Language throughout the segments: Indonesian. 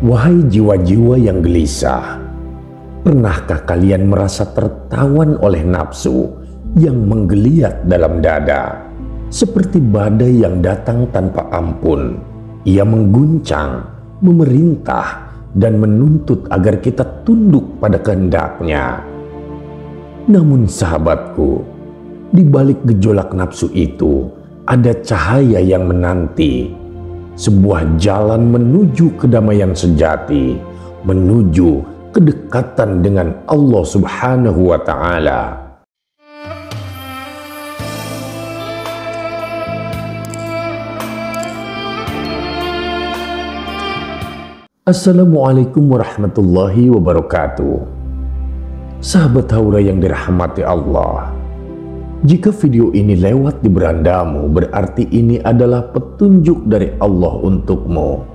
Wahai jiwa-jiwa yang gelisah, pernahkah kalian merasa tertawan oleh nafsu yang menggeliat dalam dada? Seperti badai yang datang tanpa ampun, ia mengguncang, memerintah, dan menuntut agar kita tunduk pada kehendaknya. Namun sahabatku, di balik gejolak nafsu itu ada cahaya yang menanti. Sebuah jalan menuju kedamaian sejati, menuju kedekatan dengan Allah Subhanahu wa Ta'ala. Assalamualaikum warahmatullahi wabarakatuh. Sahabat Haura yang dirahmati Allah, jika video ini lewat di berandamu, berarti ini adalah petunjuk dari Allah untukmu.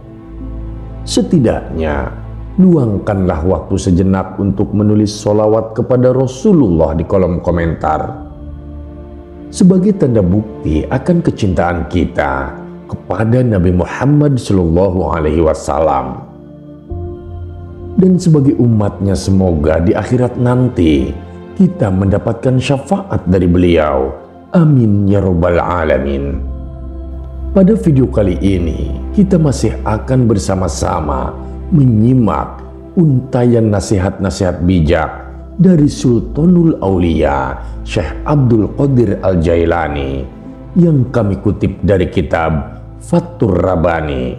Setidaknya, luangkanlah waktu sejenak untuk menulis sholawat kepada Rasulullah di kolom komentar, sebagai tanda bukti akan kecintaan kita kepada Nabi Muhammad SAW. Dan sebagai umatnya, semoga di akhirat nanti kita mendapatkan syafaat dari beliau. Amin ya rabbal alamin. Pada video kali ini, kita masih akan bersama-sama menyimak untayan nasihat-nasihat bijak dari Sultanul Aulia Syekh Abdul Qadir Al-Jailani yang kami kutip dari kitab Fathur Rabbani,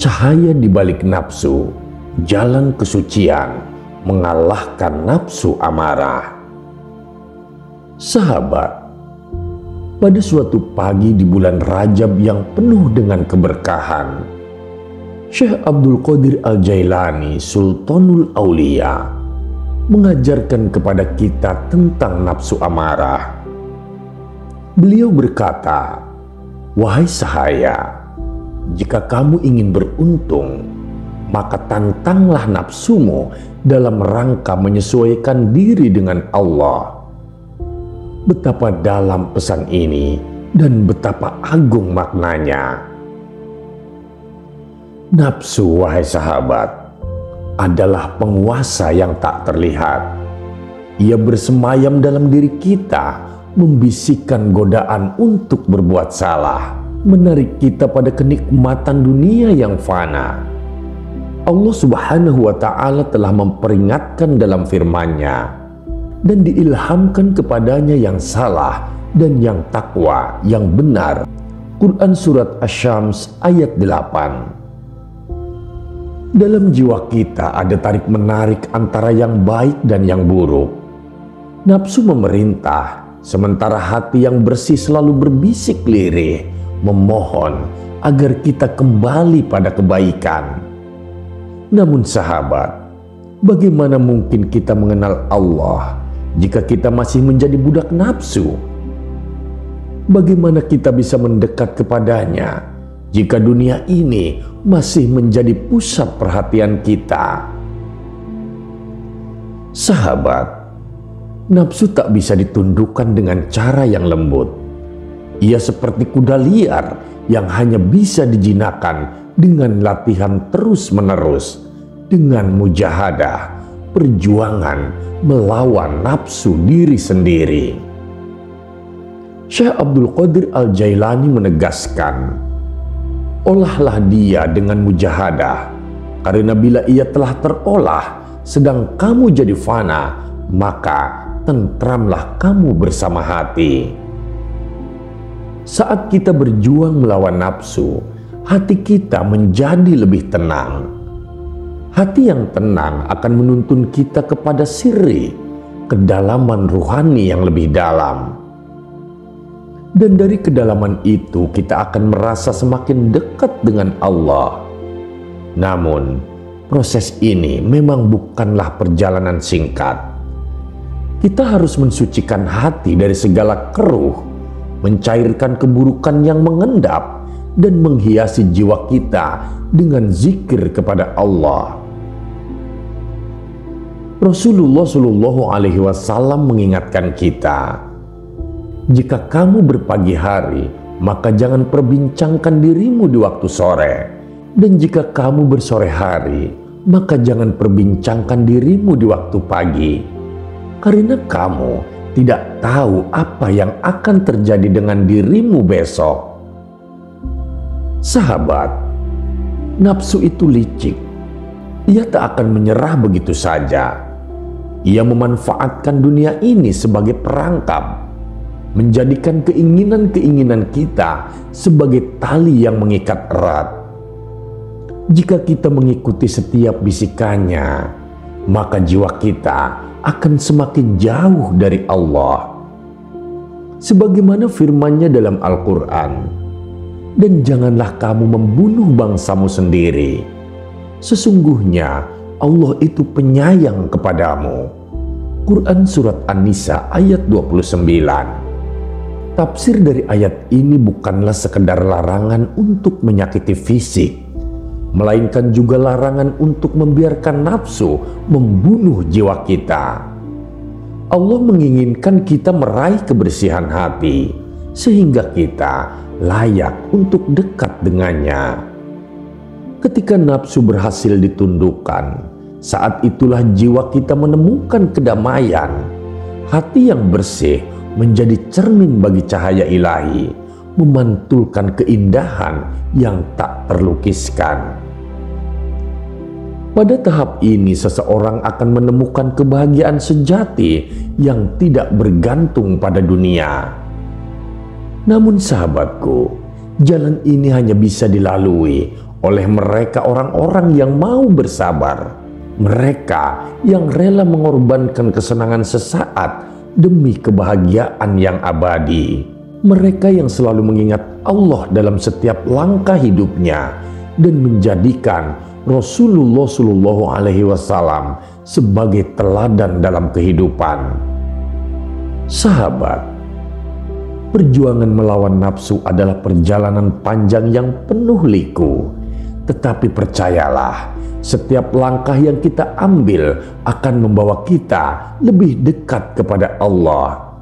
Cahaya di Balik Nafsu, Jalan Kesucian mengalahkan nafsu amarah. Sahabat, pada suatu pagi di bulan Rajab yang penuh dengan keberkahan, Syekh Abdul Qadir Al-Jailani, Sultanul Aulia, mengajarkan kepada kita tentang nafsu amarah. Beliau berkata, "Wahai sahaya, jika kamu ingin beruntung, maka tantanglah nafsumu dalam rangka menyesuaikan diri dengan Allah." Betapa dalam pesan ini dan betapa agung maknanya. Nafsu, wahai sahabat, adalah penguasa yang tak terlihat. Ia bersemayam dalam diri kita, membisikkan godaan untuk berbuat salah, menarik kita pada kenikmatan dunia yang fana. Allah Subhanahu wa Ta'ala telah memperingatkan dalam firman-Nya dan diilhamkan kepadanya yang salah dan yang takwa, yang benar. Quran Surat Asy-Syams ayat 8. Dalam jiwa kita ada tarik-menarik antara yang baik dan yang buruk. Nafsu memerintah, sementara hati yang bersih selalu berbisik lirih, memohon agar kita kembali pada kebaikan. Namun sahabat, bagaimana mungkin kita mengenal Allah jika kita masih menjadi budak nafsu? Bagaimana kita bisa mendekat kepadanya jika dunia ini masih menjadi pusat perhatian kita? Sahabat, nafsu tak bisa ditundukkan dengan cara yang lembut. Ia seperti kuda liar yang hanya bisa dijinakkan dengan latihan terus-menerus, dengan mujahadah, perjuangan melawan nafsu diri sendiri. Syekh Abdul Qadir Al-Jailani menegaskan, olahlah dia dengan mujahadah, karena bila ia telah terolah sedang kamu jadi fana, maka tentramlah kamu bersama hati. Saat kita berjuang melawan nafsu, hati kita menjadi lebih tenang. Hati yang tenang akan menuntun kita kepada sirri, kedalaman ruhani yang lebih dalam. Dan dari kedalaman itu kita akan merasa semakin dekat dengan Allah. Namun, proses ini memang bukanlah perjalanan singkat. Kita harus mensucikan hati dari segala keruh, mencairkan keburukan yang mengendap, dan menghiasi jiwa kita dengan zikir kepada Allah. Rasulullah Shallallahu Alaihi Wasallam mengingatkan kita, jika kamu berpagi hari, maka jangan perbincangkan dirimu di waktu sore, Dan jika kamu bersore hari, maka jangan perbincangkan dirimu di waktu pagi, karena kamu tidak tahu apa yang akan terjadi dengan dirimu besok. Sahabat, nafsu itu licik. Ia tak akan menyerah begitu saja. Ia memanfaatkan dunia ini sebagai perangkap, menjadikan keinginan-keinginan kita sebagai tali yang mengikat erat. Jika kita mengikuti setiap bisikannya, maka jiwa kita akan semakin jauh dari Allah. Sebagaimana firman-Nya dalam Al-Quran, "Dan janganlah kamu membunuh bangsamu sendiri. Sesungguhnya Allah itu penyayang kepadamu." Quran Surat An-Nisa ayat 29. Tafsir dari ayat ini bukanlah sekedar larangan untuk menyakiti fisik, melainkan juga larangan untuk membiarkan nafsu membunuh jiwa kita. Allah menginginkan kita meraih kebersihan hati, sehingga kita layak untuk dekat dengannya. Ketika nafsu berhasil ditundukkan, saat itulah jiwa kita menemukan kedamaian. Hati yang bersih menjadi cermin bagi cahaya ilahi, memantulkan keindahan yang tak terlukiskan. Pada tahap ini, seseorang akan menemukan kebahagiaan sejati yang tidak bergantung pada dunia. Namun sahabatku, jalan ini hanya bisa dilalui oleh mereka orang-orang yang mau bersabar. Mereka yang rela mengorbankan kesenangan sesaat demi kebahagiaan yang abadi. Mereka yang selalu mengingat Allah dalam setiap langkah hidupnya dan menjadikan Rasulullah Shallallahu Alaihi Wasallam sebagai teladan dalam kehidupan. Sahabat, perjuangan melawan nafsu adalah perjalanan panjang yang penuh liku. Tetapi percayalah, setiap langkah yang kita ambil akan membawa kita lebih dekat kepada Allah.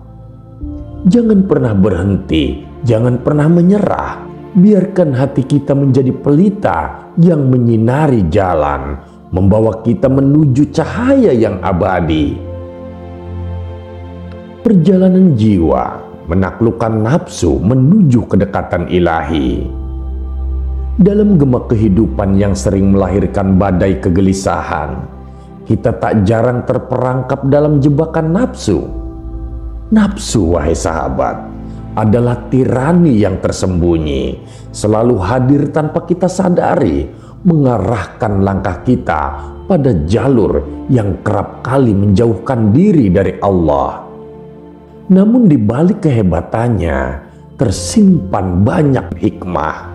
Jangan pernah berhenti, jangan pernah menyerah. Biarkan hati kita menjadi pelita yang menyinari jalan, membawa kita menuju cahaya yang abadi. Perjalanan jiwa menaklukkan nafsu menuju kedekatan ilahi. Dalam gemak kehidupan yang sering melahirkan badai kegelisahan, kita tak jarang terperangkap dalam jebakan nafsu. Nafsu, wahai sahabat, adalah tirani yang tersembunyi, selalu hadir tanpa kita sadari, mengarahkan langkah kita pada jalur yang kerap kali menjauhkan diri dari Allah. Namun di balik kehebatannya tersimpan banyak hikmah.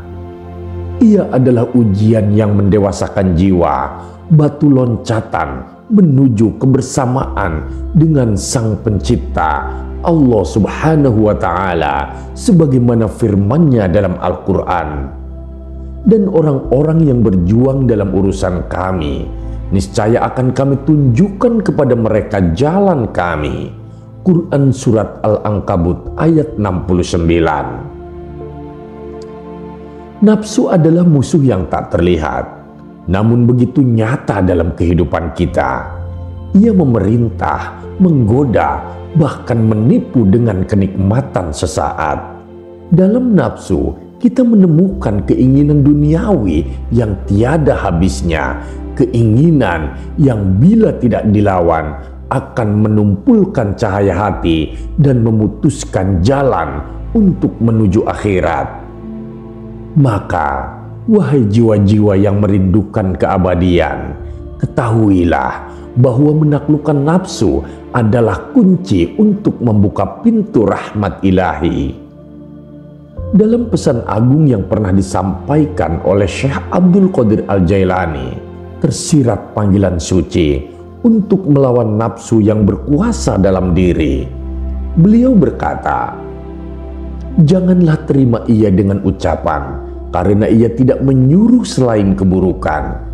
Ia adalah ujian yang mendewasakan jiwa, batu loncatan menuju kebersamaan dengan Sang Pencipta Allah Subhanahu wa Ta'ala, sebagaimana firman-Nya dalam Al-Quran. Dan orang-orang yang berjuang dalam urusan kami, niscaya akan kami tunjukkan kepada mereka jalan kami. Quran Surat Al-Ankabut ayat 69. Nafsu adalah musuh yang tak terlihat, namun begitu nyata dalam kehidupan kita. Ia memerintah, menggoda, bahkan menipu dengan kenikmatan sesaat. Dalam nafsu, kita menemukan keinginan duniawi yang tiada habisnya, keinginan yang bila tidak dilawan akan menumpulkan cahaya hati dan memutuskan jalan untuk menuju akhirat. Maka, wahai jiwa-jiwa yang merindukan keabadian, ketahuilah bahwa menaklukkan nafsu adalah kunci untuk membuka pintu rahmat ilahi. Dalam pesan agung yang pernah disampaikan oleh Syekh Abdul Qadir Al-Jailani, tersirat panggilan suci untuk melawan nafsu yang berkuasa dalam diri. Beliau berkata, "Janganlah terima ia dengan ucapan, karena ia tidak menyuruh selain keburukan.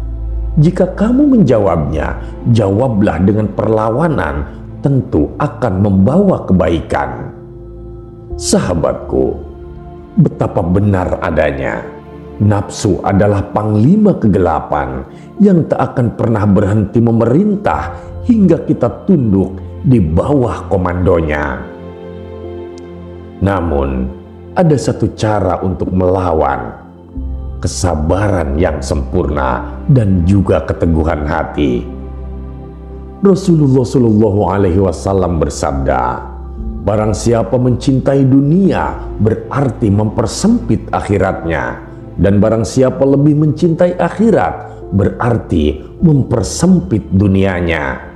Jika kamu menjawabnya, jawablah dengan perlawanan, tentu akan membawa kebaikan." Sahabatku, betapa benar adanya. Nafsu adalah panglima kegelapan yang tak akan pernah berhenti memerintah hingga kita tunduk di bawah komandonya. Namun, ada satu cara untuk melawan: kesabaran yang sempurna dan juga keteguhan hati. Rasulullah Shallallahu Alaihi Wasallam bersabda, "Barang siapa mencintai dunia berarti mempersempit akhiratnya, dan barang siapa lebih mencintai akhirat berarti mempersempit dunianya."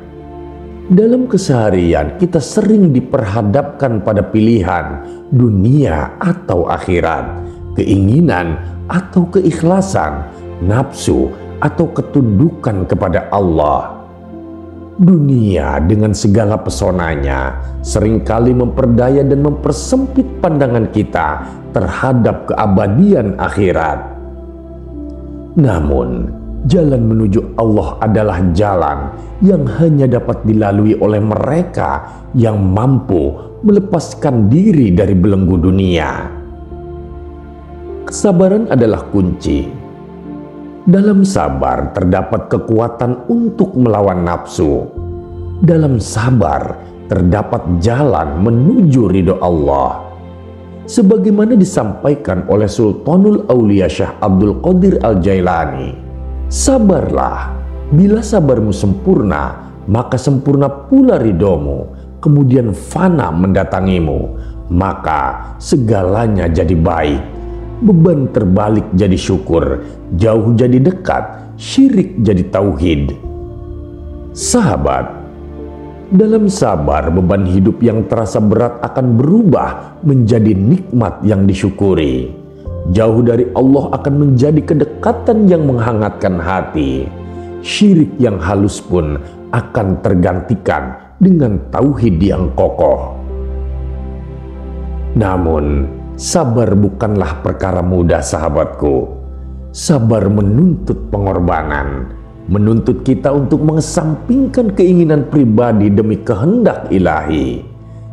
Dalam keseharian kita sering diperhadapkan pada pilihan dunia atau akhirat, keinginan atau keikhlasan, nafsu atau ketundukan kepada Allah. Dunia dengan segala pesonanya seringkali memperdaya dan mempersempit pandangan kita terhadap keabadian akhirat. Namun, jalan menuju Allah adalah jalan yang hanya dapat dilalui oleh mereka yang mampu melepaskan diri dari belenggu dunia. Kesabaran adalah kunci. Dalam sabar terdapat kekuatan untuk melawan nafsu. Dalam sabar terdapat jalan menuju ridho Allah. Sebagaimana disampaikan oleh Sultanul Aulia Syekh Abdul Qadir Al-Jailani, "Sabarlah, bila sabarmu sempurna, maka sempurna pula ridhomu, kemudian fana mendatangimu, maka segalanya jadi baik. Beban terbalik jadi syukur, jauh jadi dekat, syirik jadi tauhid." Sahabat, dalam sabar beban hidup yang terasa berat akan berubah menjadi nikmat yang disyukuri. Jauh dari Allah akan menjadi kedekatan yang menghangatkan hati. Syirik yang halus pun akan tergantikan dengan tauhid yang kokoh. Namun, sabar bukanlah perkara mudah, sahabatku. Sabar menuntut pengorbanan, menuntut kita untuk mengesampingkan keinginan pribadi demi kehendak ilahi.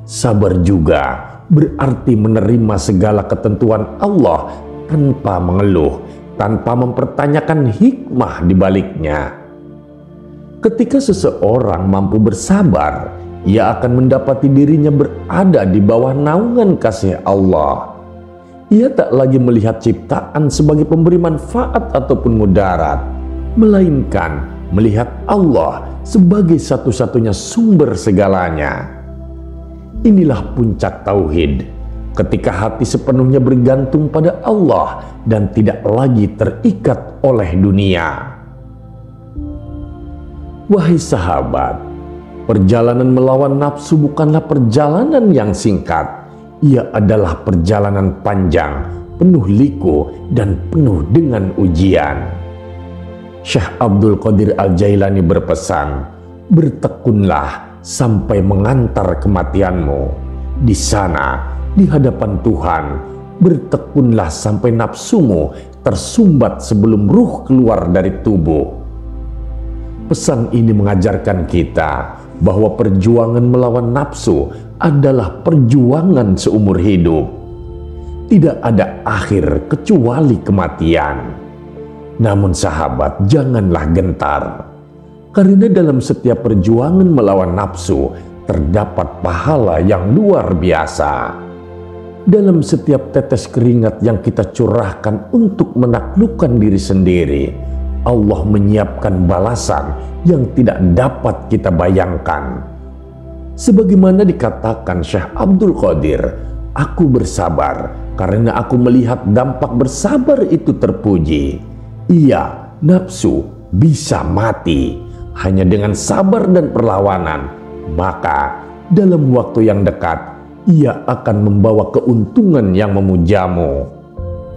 Sabar juga berarti menerima segala ketentuan Allah tanpa mengeluh, tanpa mempertanyakan hikmah di baliknya. Ketika seseorang mampu bersabar, ia akan mendapati dirinya berada di bawah naungan kasih Allah. Ia tak lagi melihat ciptaan sebagai pemberi manfaat ataupun mudarat, melainkan melihat Allah sebagai satu-satunya sumber segalanya. Inilah puncak tauhid, ketika hati sepenuhnya bergantung pada Allah dan tidak lagi terikat oleh dunia. Wahai sahabat, perjalanan melawan nafsu bukanlah perjalanan yang singkat. Ia adalah perjalanan panjang, penuh liku dan penuh dengan ujian. Syekh Abdul Qadir Al-Jailani berpesan, "Bertekunlah sampai mengantar kematianmu. Di sana, di hadapan Tuhan, bertekunlah sampai nafsumu tersumbat sebelum ruh keluar dari tubuh." Pesan ini mengajarkan kita bahwa perjuangan melawan nafsu adalah perjuangan seumur hidup. Tidak ada akhir kecuali kematian. Namun sahabat, janganlah gentar, karena dalam setiap perjuangan melawan nafsu terdapat pahala yang luar biasa. Dalam setiap tetes keringat yang kita curahkan untuk menaklukkan diri sendiri, Allah menyiapkan balasan yang tidak dapat kita bayangkan. Sebagaimana dikatakan Syekh Abdul Qadir, "Aku bersabar karena aku melihat dampak bersabar itu terpuji." Iya, nafsu bisa mati hanya dengan sabar dan perlawanan, maka dalam waktu yang dekat ia akan membawa keuntungan yang memujamu.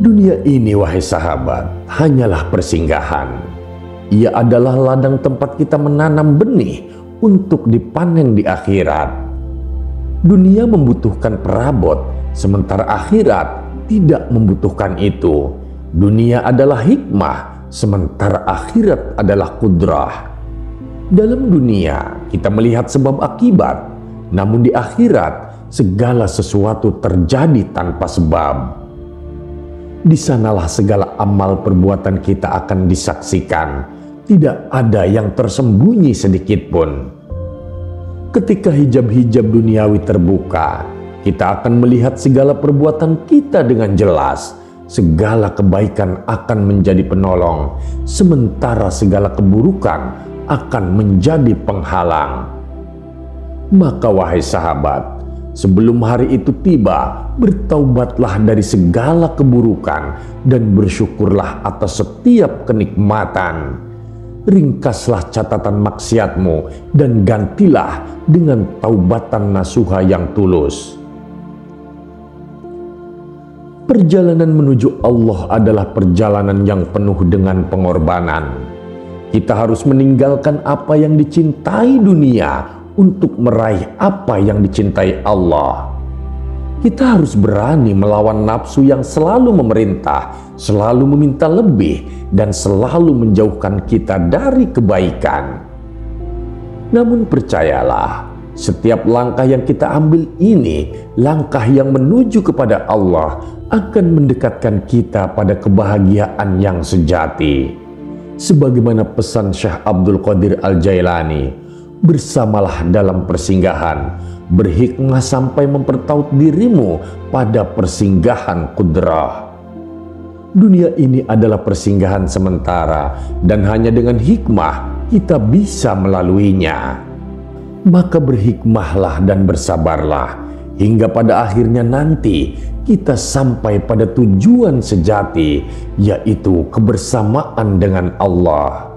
Dunia ini, wahai sahabat, hanyalah persinggahan. Ia adalah ladang tempat kita menanam benih untuk dipanen di akhirat. Dunia membutuhkan perabot, sementara akhirat tidak membutuhkan itu. Dunia adalah hikmah, sementara akhirat adalah kudrah. Dalam dunia kita melihat sebab akibat, namun di akhirat segala sesuatu terjadi tanpa sebab. Di sanalah segala amal perbuatan kita akan disaksikan. Tidak ada yang tersembunyi sedikit pun. Ketika hijab-hijab duniawi terbuka, kita akan melihat segala perbuatan kita dengan jelas. Segala kebaikan akan menjadi penolong, sementara segala keburukan akan menjadi penghalang. Maka wahai sahabat, sebelum hari itu tiba, bertaubatlah dari segala keburukan dan bersyukurlah atas setiap kenikmatan. Ringkaslah catatan maksiatmu dan gantilah dengan taubatan nasuha yang tulus. Perjalanan menuju Allah adalah perjalanan yang penuh dengan pengorbanan. Kita harus meninggalkan apa yang dicintai dunia untuk meraih apa yang dicintai Allah. Kita harus berani melawan nafsu yang selalu memerintah, selalu meminta lebih, dan selalu menjauhkan kita dari kebaikan. Namun percayalah, setiap langkah yang kita ambil ini, langkah yang menuju kepada Allah, akan mendekatkan kita pada kebahagiaan yang sejati. Sebagaimana pesan Syekh Abdul Qadir Al-Jailani, bersamalah dalam persinggahan, berhikmah sampai mempertaut dirimu pada persinggahan kudrah. Dunia ini adalah persinggahan sementara dan hanya dengan hikmah kita bisa melaluinya. Maka berhikmahlah dan bersabarlah hingga pada akhirnya nanti kita sampai pada tujuan sejati, yaitu kebersamaan dengan Allah.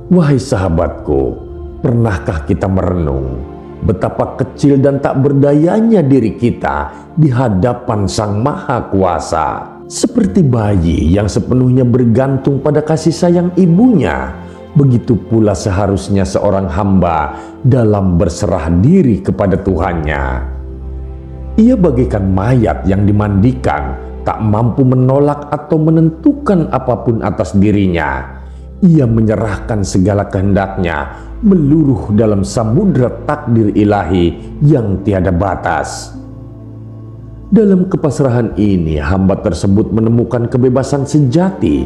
Wahai sahabatku, pernahkah kita merenung betapa kecil dan tak berdayanya diri kita di hadapan Sang Maha Kuasa? Seperti bayi yang sepenuhnya bergantung pada kasih sayang ibunya, begitu pula seharusnya seorang hamba dalam berserah diri kepada Tuhannya. Ia bagaikan mayat yang dimandikan, tak mampu menolak atau menentukan apapun atas dirinya. Ia menyerahkan segala kehendaknya, meluruh dalam samudra takdir ilahi yang tiada batas. Dalam kepasrahan ini, hamba tersebut menemukan kebebasan sejati.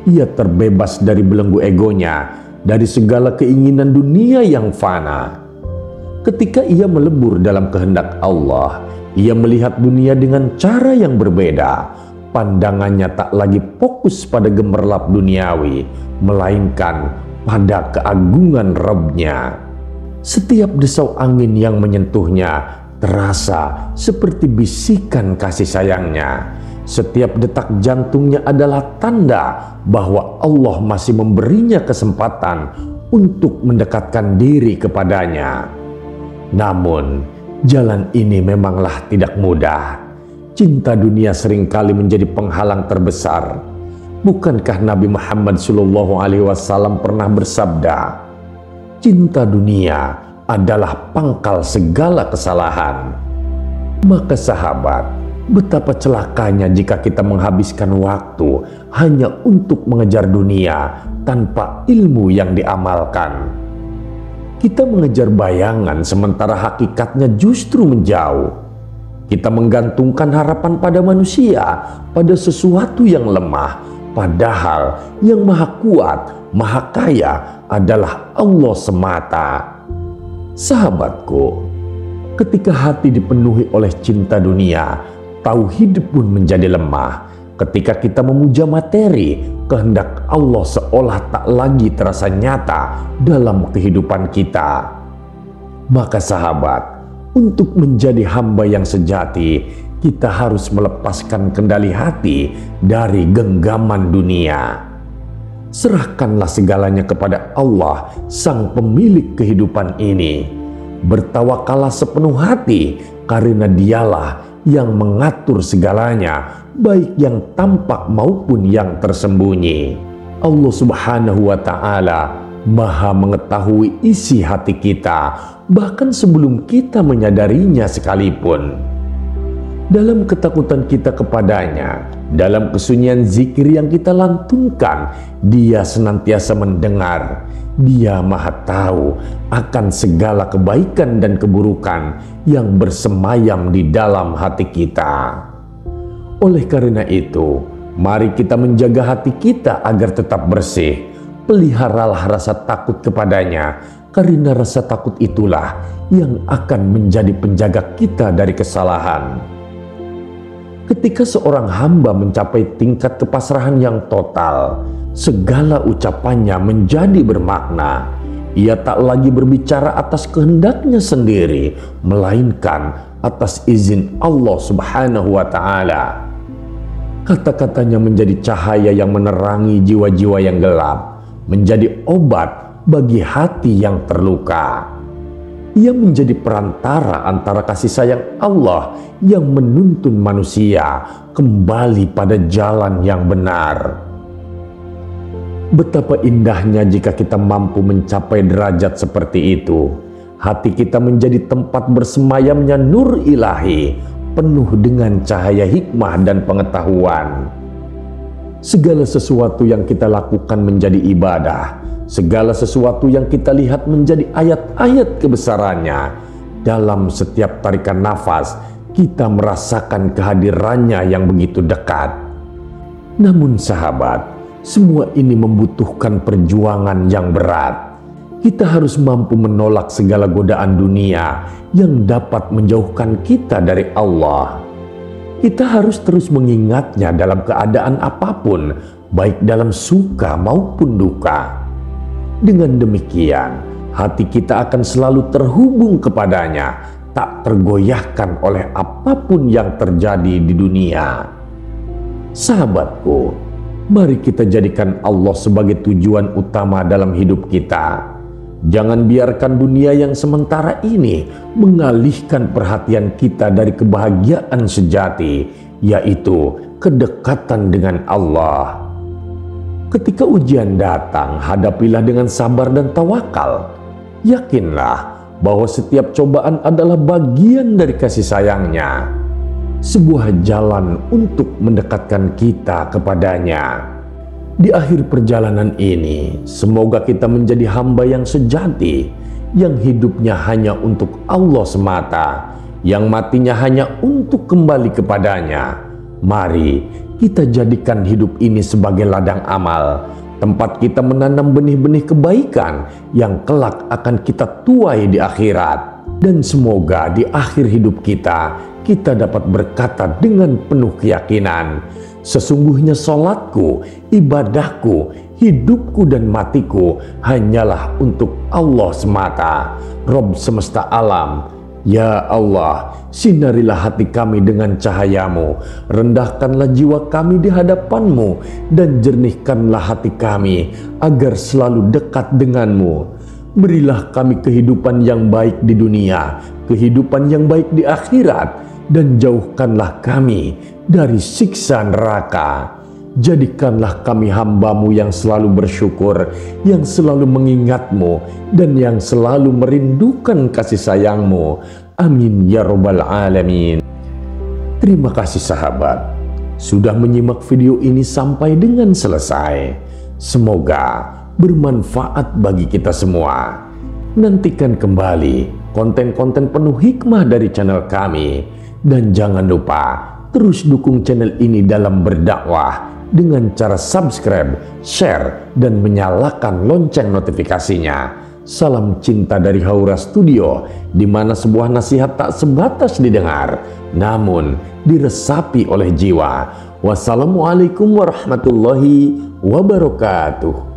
Ia terbebas dari belenggu egonya, dari segala keinginan dunia yang fana. Ketika ia melebur dalam kehendak Allah, ia melihat dunia dengan cara yang berbeda. Pandangannya tak lagi fokus pada gemerlap duniawi, melainkan pada keagungan Rabb-Nya. Setiap desau angin yang menyentuhnya terasa seperti bisikan kasih sayangnya. Setiap detak jantungnya adalah tanda bahwa Allah masih memberinya kesempatan untuk mendekatkan diri kepadanya. Namun, jalan ini memanglah tidak mudah. Cinta dunia seringkali menjadi penghalang terbesar. Bukankah Nabi Muhammad SAW pernah bersabda, cinta dunia adalah pangkal segala kesalahan. Maka sahabat, betapa celakanya jika kita menghabiskan waktu hanya untuk mengejar dunia tanpa ilmu yang diamalkan. Kita mengejar bayangan sementara hakikatnya justru menjauh. Kita menggantungkan harapan pada manusia, pada sesuatu yang lemah, padahal yang maha kuat, maha kaya adalah Allah semata. Sahabatku, ketika hati dipenuhi oleh cinta dunia, tauhid pun menjadi lemah. Ketika kita memuja materi, kehendak Allah seolah tak lagi terasa nyata dalam kehidupan kita. Maka sahabat, untuk menjadi hamba yang sejati, kita harus melepaskan kendali hati dari genggaman dunia. Serahkanlah segalanya kepada Allah, Sang Pemilik kehidupan ini. Bertawakallah sepenuh hati, karena Dialah yang mengatur segalanya, baik yang tampak maupun yang tersembunyi. Allah Subhanahu wa Ta'ala Maha mengetahui isi hati kita, bahkan sebelum kita menyadarinya sekalipun. Dalam ketakutan kita kepadanya, dalam kesunyian zikir yang kita lantunkan, Dia senantiasa mendengar. Dia Maha tahu akan segala kebaikan dan keburukan yang bersemayam di dalam hati kita. Oleh karena itu, mari kita menjaga hati kita agar tetap bersih. Peliharalah rasa takut kepadanya, karena rasa takut itulah yang akan menjadi penjaga kita dari kesalahan. Ketika seorang hamba mencapai tingkat kepasrahan yang total, segala ucapannya menjadi bermakna. Ia tak lagi berbicara atas kehendaknya sendiri, melainkan atas izin Allah Subhanahu wa Ta'ala. Kata-katanya menjadi cahaya yang menerangi jiwa-jiwa yang gelap, menjadi obat bagi hati yang terluka. Ia menjadi perantara antara kasih sayang Allah yang menuntun manusia kembali pada jalan yang benar. Betapa indahnya jika kita mampu mencapai derajat seperti itu. Hati kita menjadi tempat bersemayamnya nur ilahi, penuh dengan cahaya hikmah dan pengetahuan. Segala sesuatu yang kita lakukan menjadi ibadah. Segala sesuatu yang kita lihat menjadi ayat-ayat kebesarannya. Dalam setiap tarikan nafas, kita merasakan kehadirannya yang begitu dekat. Namun sahabat, semua ini membutuhkan perjuangan yang berat. Kita harus mampu menolak segala godaan dunia yang dapat menjauhkan kita dari Allah. Kita harus terus mengingatnya dalam keadaan apapun, baik dalam suka maupun duka. Dengan demikian, hati kita akan selalu terhubung kepadanya, tak tergoyahkan oleh apapun yang terjadi di dunia. Sahabatku, mari kita jadikan Allah sebagai tujuan utama dalam hidup kita. Jangan biarkan dunia yang sementara ini mengalihkan perhatian kita dari kebahagiaan sejati, yaitu kedekatan dengan Allah. Ketika ujian datang, hadapilah dengan sabar dan tawakal. Yakinlah bahwa setiap cobaan adalah bagian dari kasih sayangnya, sebuah jalan untuk mendekatkan kita kepadanya. Di akhir perjalanan ini, semoga kita menjadi hamba yang sejati, yang hidupnya hanya untuk Allah semata, yang matinya hanya untuk kembali kepadanya. Mari kita jadikan hidup ini sebagai ladang amal, tempat kita menanam benih-benih kebaikan yang kelak akan kita tuai di akhirat. Dan semoga di akhir hidup kita dapat berkata dengan penuh keyakinan, sesungguhnya sholatku, ibadahku, hidupku dan matiku hanyalah untuk Allah semata, Rabb semesta alam. Ya Allah, sinarilah hati kami dengan cahayamu, rendahkanlah jiwa kami di hadapanmu, dan jernihkanlah hati kami agar selalu dekat denganmu. Berilah kami kehidupan yang baik di dunia, kehidupan yang baik di akhirat, dan jauhkanlah kami dari siksa neraka. Jadikanlah kami hamba-Mu yang selalu bersyukur, yang selalu mengingat-Mu, dan yang selalu merindukan kasih sayang-Mu. Amin ya Rabbal Alamin. Terima kasih sahabat, sudah menyimak video ini sampai dengan selesai. Semoga bermanfaat bagi kita semua. Nantikan kembali konten-konten penuh hikmah dari channel kami. Dan jangan lupa terus dukung channel ini dalam berdakwah dengan cara subscribe, share, dan menyalakan lonceng notifikasinya. Salam cinta dari Haura Studio, di mana sebuah nasihat tak sebatas didengar, namun diresapi oleh jiwa. Wassalamualaikum warahmatullahi wabarakatuh.